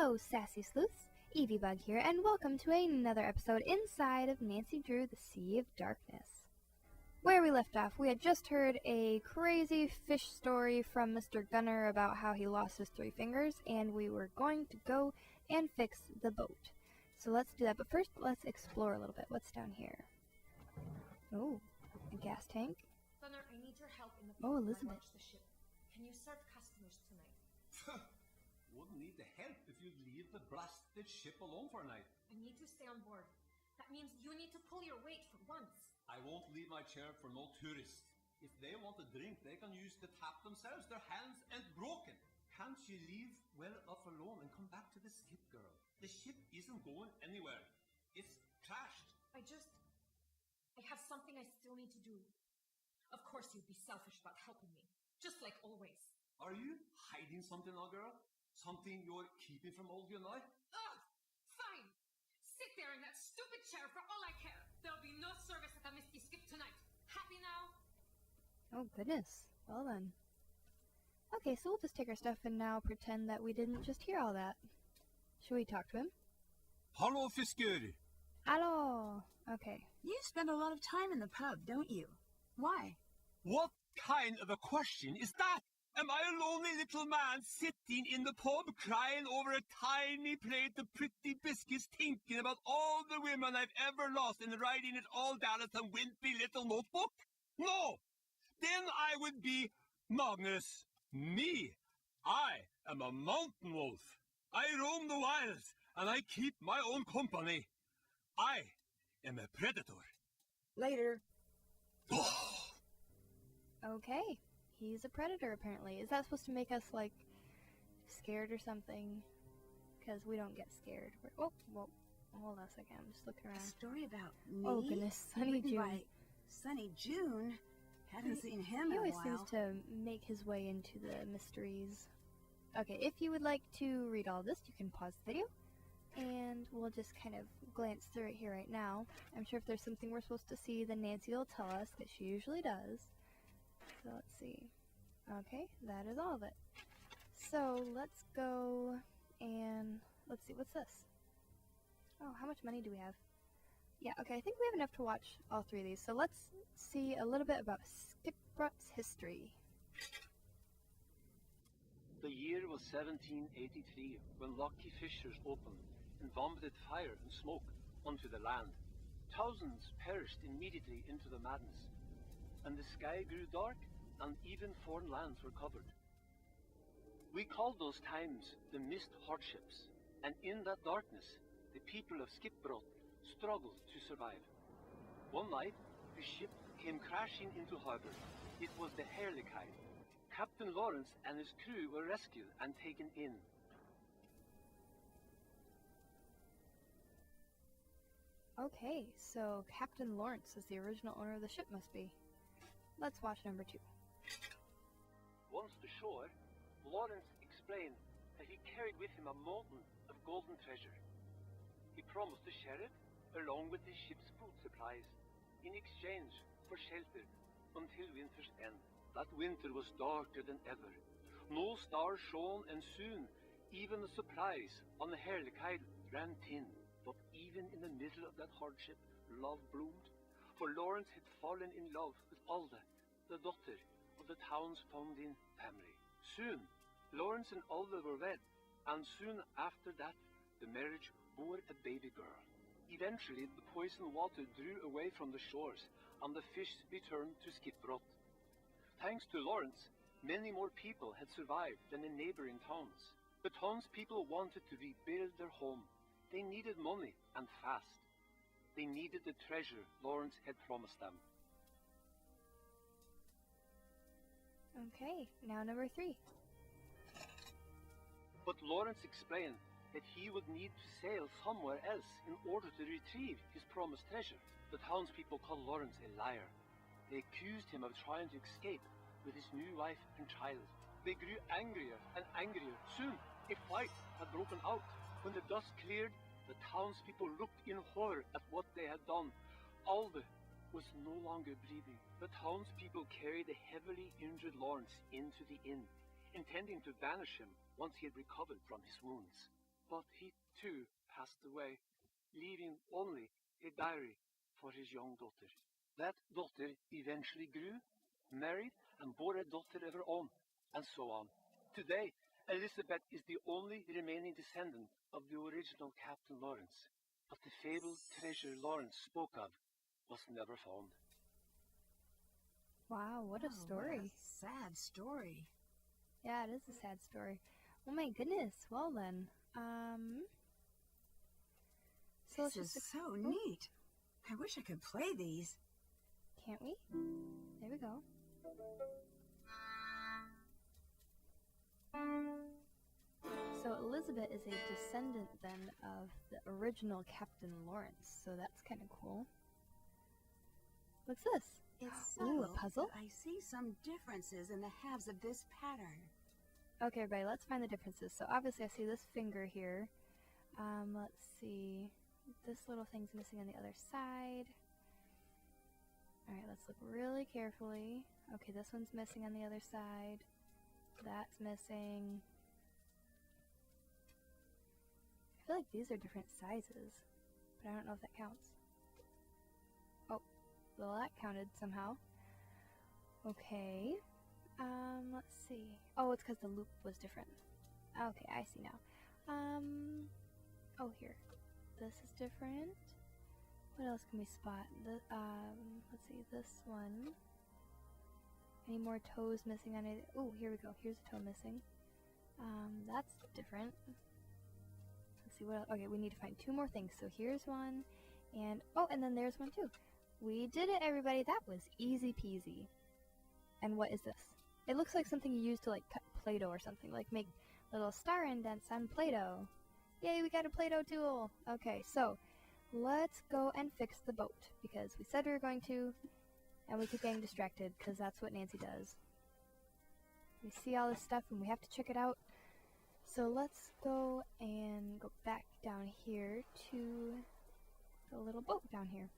Hello, Sassy Sleuths! EvyBugg here, and welcome to another episode inside of Nancy Drew, the Sea of Darkness. Where we left off, we had just heard a crazy fish story from Mr. Gunner about how he lost his 3 fingers, and we were going to go and fix the boat. So let's do that, but first let's explore a little bit. What's down here? Oh, a gas tank. Gunner, I need your help in the Oh, Elizabeth. watch the ship. Can you serve customers tonight? Wouldn't need the help if you'd leave the blasted ship alone for a night. I need to stay on board. That means you need to pull your weight for once. I won't leave my chair for no tourist. If they want a drink, they can use the tap themselves. Their hands ain't broken. Can't you leave well enough alone and come back to the skip, girl? The ship isn't going anywhere. It's trashed. I have something I still need to do. Of course you'd be selfish about helping me, just like always. Are you hiding something now, girl? Something you're keeping from all you and I? Ugh! Fine! Sit there in that stupid chair for all I care. There'll be no service at the Misty Skip tonight. Happy now? Oh goodness. Well then. Okay, so we'll just take our stuff and now pretend that we didn't just hear all that. Should we talk to him? Hello, fisker. Hello. Okay. You spend a lot of time in the pub, don't you? Why? What kind of a question is that? Am I a lonely little man sitting in the pub crying over a tiny plate of pretty biscuits thinking about all the women I've ever lost and writing it all down in some wimpy little notebook? No! Then I would be Magnus. Me. I am a mountain wolf. I roam the wilds and I keep my own company. I am a predator. Later. Okay. He's a predator, apparently. Is that supposed to make us, like, scared or something? Because we don't get scared. Oh, well, hold on a second. I'm just looking A around. story about me? Oh, goodness. Sunny Written June. by Sunny June? Haven't seen him He in a always while. seems to make his way into the mysteries. Okay, if you would like to read all this, you can pause the video. And we'll just kind of glance through it here right now. I'm sure if there's something we're supposed to see, then Nancy will tell us, that she usually does. So let's see. Okay, that is all of it. So let's go and let's see, what's this? Oh, how much money do we have? Yeah, okay, I think we have enough to watch all 3 of these. So let's see a little bit about Skipbrot's history. The year was 1783 when lucky fissures opened and vomited fire and smoke onto the land. Thousands perished immediately into the madness, and the sky grew dark and even foreign lands were covered. We called those times the mist hardships, and in that darkness the people of Skipbrot struggled to survive. One night the ship came crashing into harbor. It was the Herlikai. Captain Lawrence and his crew were rescued and taken in. Okay, so Captain Lawrence is the original owner of the ship, must be. Let's watch number 2. Once to shore, Lawrence explained that he carried with him a mountain of golden treasure. He promised to share it along with the ship's food supplies in exchange for shelter until winter's end. That winter was darker than ever. No stars shone, and soon even the supplies on the Herlikai ran thin. But even in the middle of that hardship, love bloomed, for Lawrence had fallen in love with Alda, the daughter of the town's founding family. Soon, Lawrence and Alda were wed, and soon after that, the marriage bore a baby girl. Eventually, the poison water drew away from the shores, and the fish returned to Skipbrot. Thanks to Lawrence, many more people had survived than the neighboring towns. The townspeople wanted to rebuild their home. They needed money, and fast. They needed the treasure Lawrence had promised them. Okay, now number 3. But Lawrence explained that he would need to sail somewhere else in order to retrieve his promised treasure. The townspeople called Lawrence a liar. They accused him of trying to escape with his new wife and child. They grew angrier and angrier. Soon, a fight had broken out. When the dust cleared, the townspeople looked in horror at what they had done. Alda was no longer breathing. The townspeople carried the heavily injured Lawrence into the inn, intending to banish him once he had recovered from his wounds. But he too passed away, leaving only a diary for his young daughter. That daughter eventually grew, married, and bore a daughter of her own, and so on. Today, Elizabeth is the only remaining descendant of the original Captain Lawrence, but the fabled treasure Lawrence spoke of was never found. Wow, what a story. What a sad story. Yeah, it is a sad story. Oh my goodness. Well then, so This is so neat. I wish I could play these. Can't we? There we go. So Elizabeth is a descendant then of the original Captain Lawrence, so that's kind of cool. What's this? It's Ooh, a subtle, puzzle? but I see some differences in the halves of this pattern. Okay, everybody, let's find the differences. So obviously I see this finger here. Let's see. This little thing's missing on the other side. Alright, let's look really carefully. Okay, this one's missing on the other side. That's missing. I feel like these are different sizes, but I don't know if that counts. Oh, well that counted somehow. Okay. Let's see. Oh, it's because the loop was different. Okay, I see now. Oh, here. This is different. What else can we spot? Let's see, this one. Any more toes missing on it? Oh, here we go. Here's a toe missing. That's different. Let's see what else. Okay, we need to find two more things. So here's one, and oh, and then there's one too. We did it, everybody. That was easy peasy. And what is this? It looks like something you use to like cut Play-Doh or something, like make little star indents on Play-Doh. Yay, we got a Play-Doh tool. Okay, so let's go and fix the boat because we said we were going to, and we keep getting distracted because that's what Nancy does. We see all this stuff and we have to check it out. So let's go and go back down here to the little boat down here.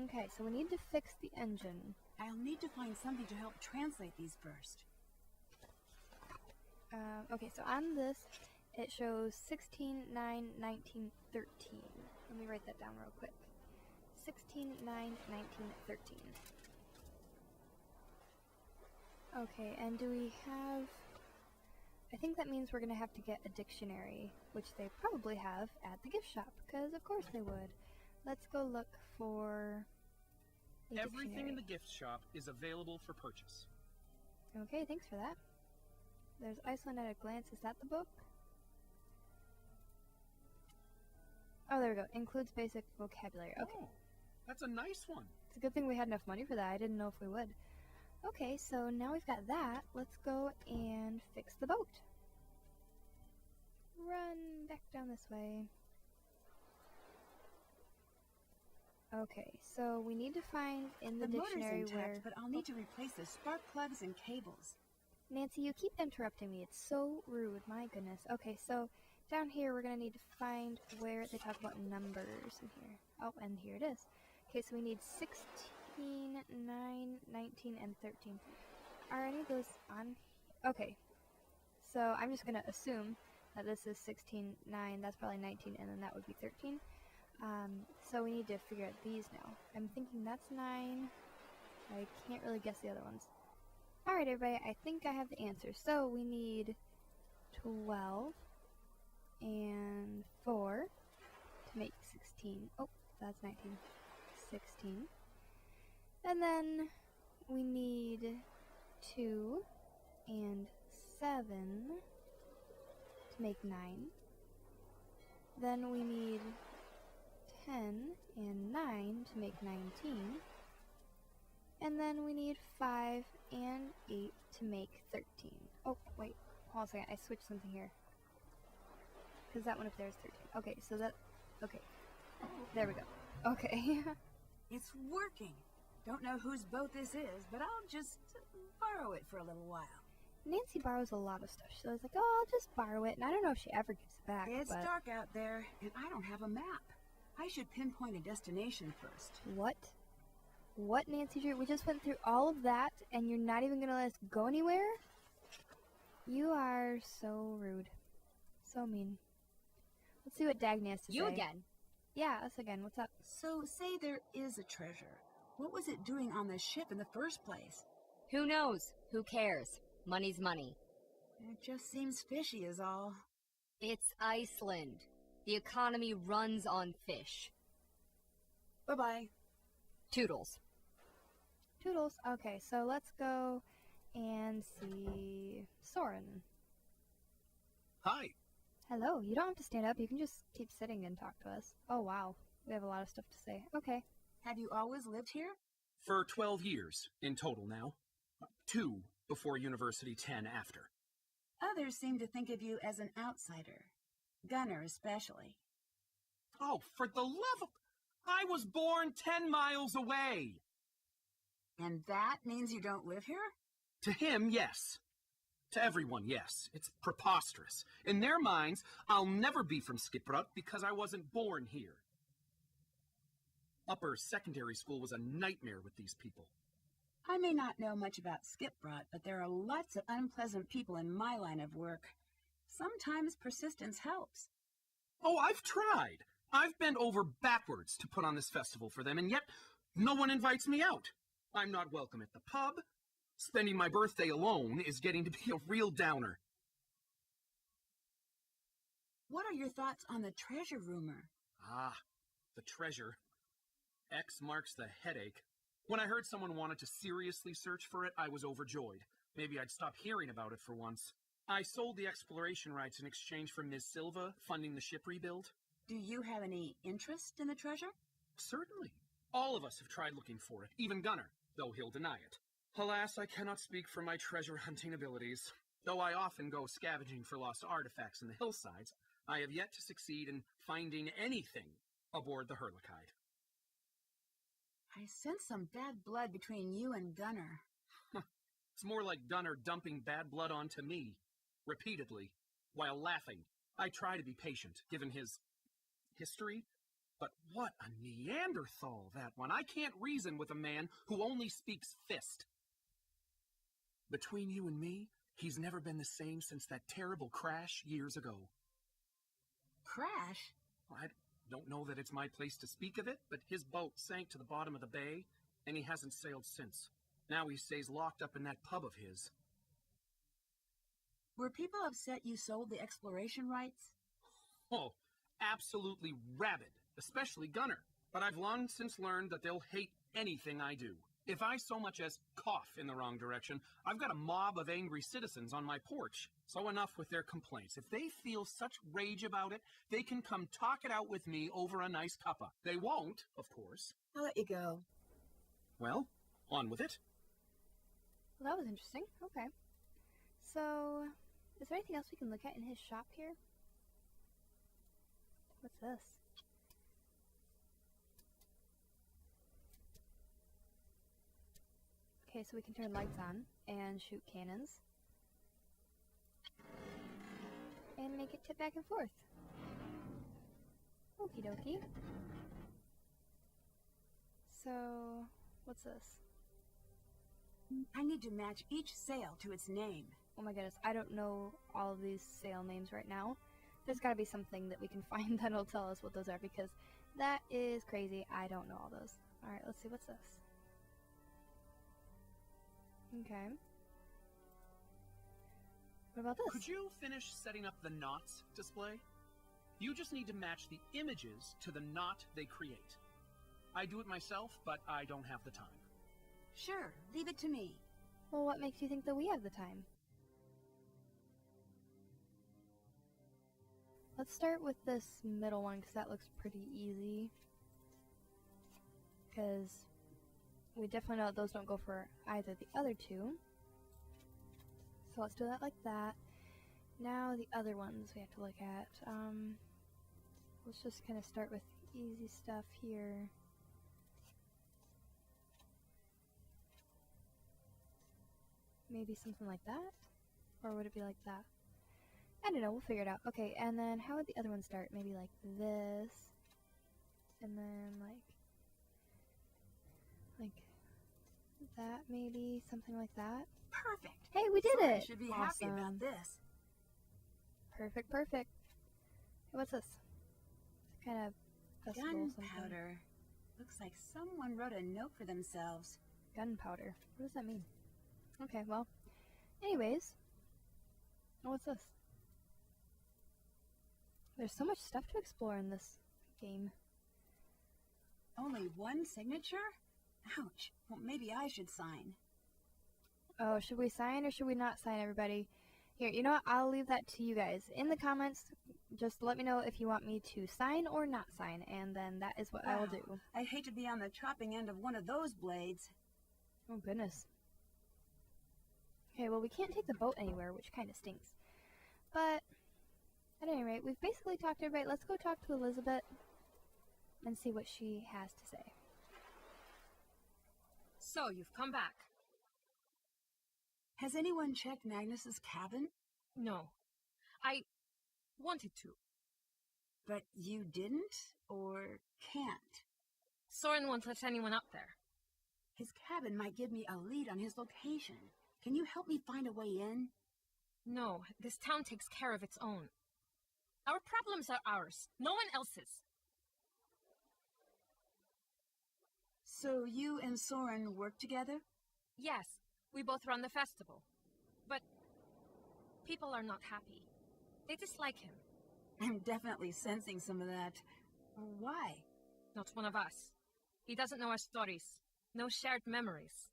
Okay, so we need to fix the engine. I'll need to find something to help translate these first. Okay, so on this, it shows 16, 9, 19, 13. Let me write that down real quick. 16, 9, 19, 13. Okay, and do we have... I think that means we're going to have to get a dictionary, which they probably have at the gift shop, because of course they would. Let's go look for a Everything dictionary. in the gift shop is available for purchase. Okay, thanks for that. There's Iceland at a Glance. Is that the book? Oh, there we go. Includes basic vocabulary. Okay. Oh, that's a nice one. It's a good thing we had enough money for that. I didn't know if we would. Okay, so now we've got that. Let's go and fix the boat. Run back down this way. Okay, so we need to find in the dictionary motor's intact, where... but I'll need to replace the spark plugs and cables. Nancy, you keep interrupting me. It's so rude. My goodness. Okay, so down here we're going to need to find where they talk about numbers in here. Oh, and here it is. Okay, so we need 16, 9, 19, and 13. Are any of those on? Okay, so I'm just going to assume that this is 16, 9, that's probably 19, and then that would be 13. So we need to figure out these now. I'm thinking that's 9. I can't really guess the other ones. Alright everybody, I think I have the answer. So we need 12 and 4 to make 16. Oh, that's 19. 16. And then we need 2 and 7 to make 9. Then we need 10 and 9 to make 19. And then we need 5 and 8 to make 13. Oh, wait. Hold on a second. I switched something here. Because that one up there is 13. Okay, so that... Okay. There we go. Okay. It's working. Don't know whose boat this is, but I'll just borrow it for a little while. Nancy borrows a lot of stuff. So I was like, oh, I'll just borrow it. And I don't know if she ever gives it back. It's but... dark out there, and I don't have a map. I should pinpoint a destination first. What? What, Nancy Drew? We just went through all of that, and you're not even going to let us go anywhere? You are so rude. So mean. Let's see what Dagny has to say. You again. Yeah, us again. What's up? So, say there is a treasure. What was it doing on the ship in the first place? Who knows? Who cares? Money's money. It just seems fishy is all. It's Iceland. The economy runs on fish. Bye-bye. Toodles. Toodles. Okay, so let's go and see Soren. Hi. Hello. You don't have to stand up. You can just keep sitting and talk to us. Oh, wow. We have a lot of stuff to say. Okay. Have you always lived here? For 12 years in total now. 2 before university, 10 after. Others seem to think of you as an outsider. Gunner especially. Oh, for the love of... I was born 10 miles away. And that means you don't live here? To him, yes. To everyone, yes. It's preposterous. In their minds, I'll never be from Skipbrot because I wasn't born here. Upper secondary school was a nightmare with these people. I may not know much about Skipbrot, but there are lots of unpleasant people in my line of work. Sometimes persistence helps. Oh, I've tried. I've bent over backwards to put on this festival for them, and yet no one invites me out. I'm not welcome at the pub. Spending my birthday alone is getting to be a real downer. What are your thoughts on the treasure rumor? Ah, the treasure. X marks the headache. When I heard someone wanted to seriously search for it, I was overjoyed. Maybe I'd stop hearing about it for once. I sold the exploration rights in exchange for Ms. Silva funding the ship rebuild. Do you have any interest in the treasure? Certainly. All of us have tried looking for it, even Gunner, though he'll deny it. Alas, I cannot speak for my treasure hunting abilities. Though I often go scavenging for lost artifacts in the hillsides, I have yet to succeed in finding anything aboard the Hurlikide. I sense some bad blood between you and Gunner. It's more like Gunner dumping bad blood onto me, repeatedly, while laughing. I try to be patient, given his history, but what a Neanderthal, that one. I can't reason with a man who only speaks fist. Between you and me, he's never been the same since that terrible crash years ago. Crash? I don't know that it's my place to speak of it, but his boat sank to the bottom of the bay, and he hasn't sailed since. Now he stays locked up in that pub of his. Were people upset you sold the exploration rights? Oh, absolutely rabid, especially Gunner. But I've long since learned that they'll hate anything I do. If I so much as cough in the wrong direction, I've got a mob of angry citizens on my porch. So enough with their complaints. If they feel such rage about it, they can come talk it out with me over a nice cuppa. They won't, of course. I'll let you go. Well, on with it. Well, that was interesting. Okay. So, is there anything else we can look at in his shop here? What's this? Okay, so we can turn lights on and shoot cannons. And make it tip back and forth. Okie dokie. So, what's this? I need to match each sail to its name. Oh my goodness, I don't know all of these sail names right now. There's gotta be something that we can find that'll tell us what those are, because that is crazy. I don't know all those. Alright, let's see, what's this? Okay. What about this? Could you finish setting up the knots display? You just need to match the images to the knot they create. I do it myself, but I don't have the time. Sure, leave it to me. Well, what makes you think that we have the time? Let's start with this middle one, because that looks pretty easy. Because we definitely know that those don't go for either the other two. So let's do that like that. Now the other ones we have to look at. Let's just kind of start with easy stuff here. Maybe something like that? Or would it be like that? I don't know, we'll figure it out. Okay, and then how would the other one start? Maybe like this. And then like that maybe, something like that. Perfect. Hey, we did Soren it! should be happy Awesome. about this. Perfect, perfect. Hey, what's this? kind of festival. Gunpowder. Looks like someone wrote a note for themselves. Gunpowder. What does that mean? Okay, well, anyways. What's this? There's so much stuff to explore in this game. Only one signature? Ouch. Well, maybe I should sign. Oh, should we sign or should we not sign, everybody? Here, you know what? I'll leave that to you guys. In the comments, just let me know if you want me to sign or not sign, and then that is what I will do. I'd hate to be on the chopping end of one of those blades. Oh, goodness. Okay, well, we can't take the boat anywhere, which kind of stinks. But, at any rate, we've basically talked to everybody. Let's go talk to Elizabeth and see what she has to say. So, you've come back. Has anyone checked Magnus's cabin? No. I wanted to. But you didn't? Or can't? Soren won't let anyone up there. His cabin might give me a lead on his location. Can you help me find a way in? No, this town takes care of its own. Our problems are ours, no one else's. So you and Soren work together? Yes, we both run the festival. But people are not happy. They dislike him. I'm definitely sensing some of that. Why? Not one of us. He doesn't know our stories. No shared memories.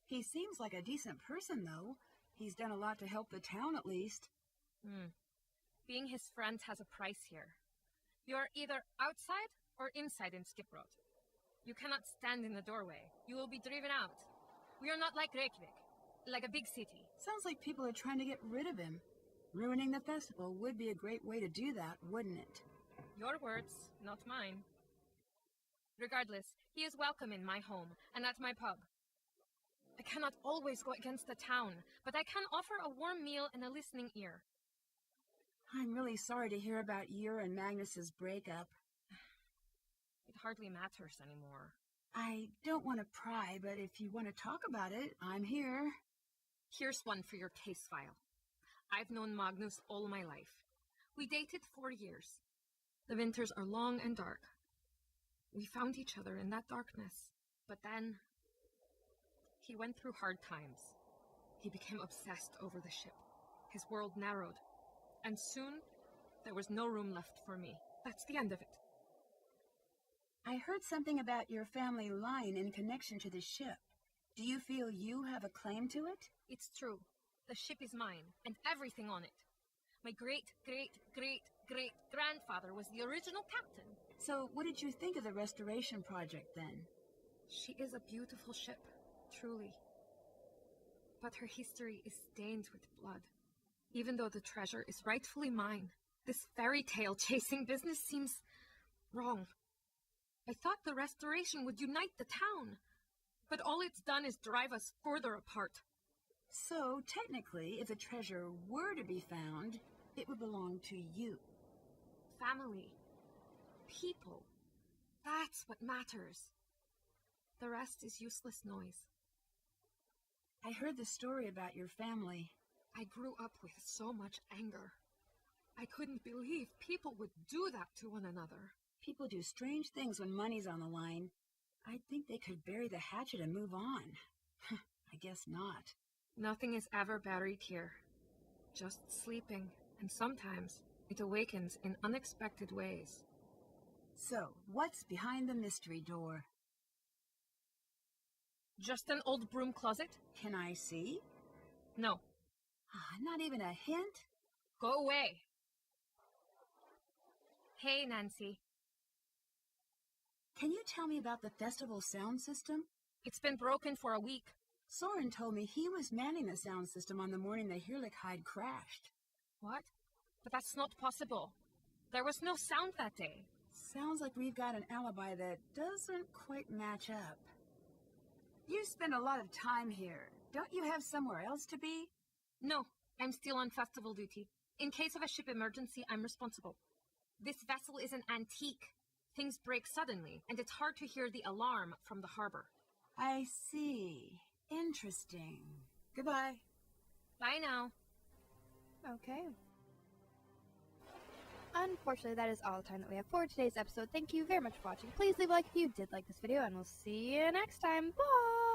He seems like a decent person, though. He's done a lot to help the town, at least. Being his friend has a price here. You're either outside or inside in Skiproad. You cannot stand in the doorway. You will be driven out. We are not like Reykjavik, like a big city. Sounds like people are trying to get rid of him. Ruining the festival would be a great way to do that, wouldn't it? Your words, not mine. Regardless, he is welcome in my home and at my pub. I cannot always go against the town, but I can offer a warm meal and a listening ear. I'm really sorry to hear about your and Magnus's breakup. It hardly matters anymore. I don't want to pry, but if you want to talk about it, I'm here. Here's one for your case file. I've known Magnus all my life. We dated 4 years. The winters are long and dark. We found each other in that darkness, but then he went through hard times. He became obsessed over the ship. His world narrowed, and soon there was no room left for me. That's the end of it. I heard something about your family line in connection to the ship. Do you feel you have a claim to it? It's true. The ship is mine, and everything on it. My great-great-great-great-grandfather was the original captain. So what did you think of the restoration project then? She is a beautiful ship, truly. But her history is stained with blood. Even though the treasure is rightfully mine, this fairy tale chasing business seems wrong. I thought the restoration would unite the town, but all it's done is drive us further apart. So, technically, if the treasure were to be found, it would belong to you. Family. People. That's what matters. The rest is useless noise. I heard the story about your family. I grew up with so much anger. I couldn't believe people would do that to one another. People do strange things when money's on the line. I'd think they could bury the hatchet and move on. I guess not. Nothing is ever buried here. Just sleeping, and sometimes it awakens in unexpected ways. So, what's behind the mystery door? Just an old broom closet? Can I see? No. Not even a hint? Go away. Hey, Nancy. Can you tell me about the festival sound system? It's been broken for a week. Soren told me he was manning the sound system on the morning the Hirlichide crashed. What? But that's not possible. There was no sound that day. Sounds like we've got an alibi that doesn't quite match up. You spend a lot of time here. Don't you have somewhere else to be? No, I'm still on festival duty. In case of a ship emergency, I'm responsible. This vessel is an antique. Things break suddenly, and it's hard to hear the alarm from the harbor. I see. Interesting. Goodbye. Bye now. Okay. unfortunately, that is all the time that we have for today's episode. Thank you very much for watching. Please leave a like if you did like this video, and we'll see you next time. Bye!